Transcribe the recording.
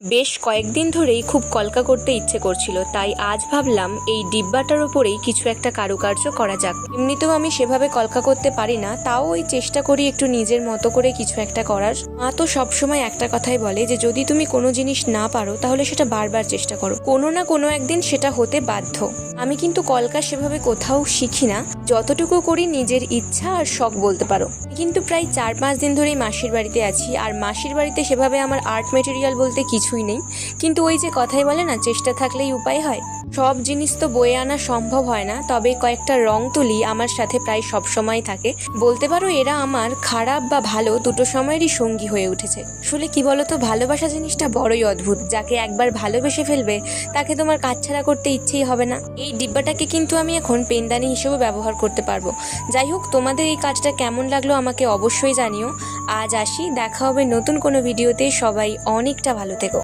বেশ কয়েকদিন ধরেই খুব কলকা করতে ইচ্ছে করছিল, তাই আজ ভাবলাম এই ডিব্বাটার ওপরেই কিছু একটা কারুকার্য করা যাক। এমনিতেও আমি সেভাবে কলকা করতে পারি না, তাও ওই চেষ্টা করি একটু নিজের মতো করে কিছু একটা করার। মা তো সবসময় একটা কথাই বলে যে যদি তুমি কোনো জিনিস না পারো তাহলে সেটা বারবার চেষ্টা করো, কোনো না কোনো একদিন সেটা হতে বাধ্য। আমি কিন্তু কলকা সেভাবে কোথাও শিখি না, যতটুকু করি নিজের ইচ্ছা আর শখ বলতে পারো। কিন্তু প্রায় 4-5 দিন ধরেই মাসির বাড়িতে আছি, আর মাসির বাড়িতে সেভাবে আমার আর্ট মেটেরিয়াল বলতে কিছুই নেই। কিন্তু ওই যে কথাই বলে না, চেষ্টা থাকলেই উপায় হয়। সব জিনিস তো বয়ে আনা সম্ভব হয় না, তবে কয়েকটা রং তুলি আমার সাথে প্রায় সব সময় থাকে। বলতে পারো এরা আমার খারাপ বা ভালো দুটো সময়েরই সঙ্গী হয়ে উঠেছে। আসলে কি বলতো, ভালোবাসা জিনিসটা বড়ই অদ্ভুত। যাকে একবার ভালোবেসে ফেলবে তাকে তোমার কাছছাড়া করতে ইচ্ছেই হবে না। এই ডিব্বাটাকে কিন্তু আমি এখন পেনদানি হিসেবে ব্যবহার করতে পারবো। যাই হোক, তোমাদের এই কাজটা কেমন লাগলো আমাকে অবশ্যই জানিও। আজ আসি, দেখা হবে নতুন কোনো ভিডিওতে। সবাই অনেকটা ভালো থেকো।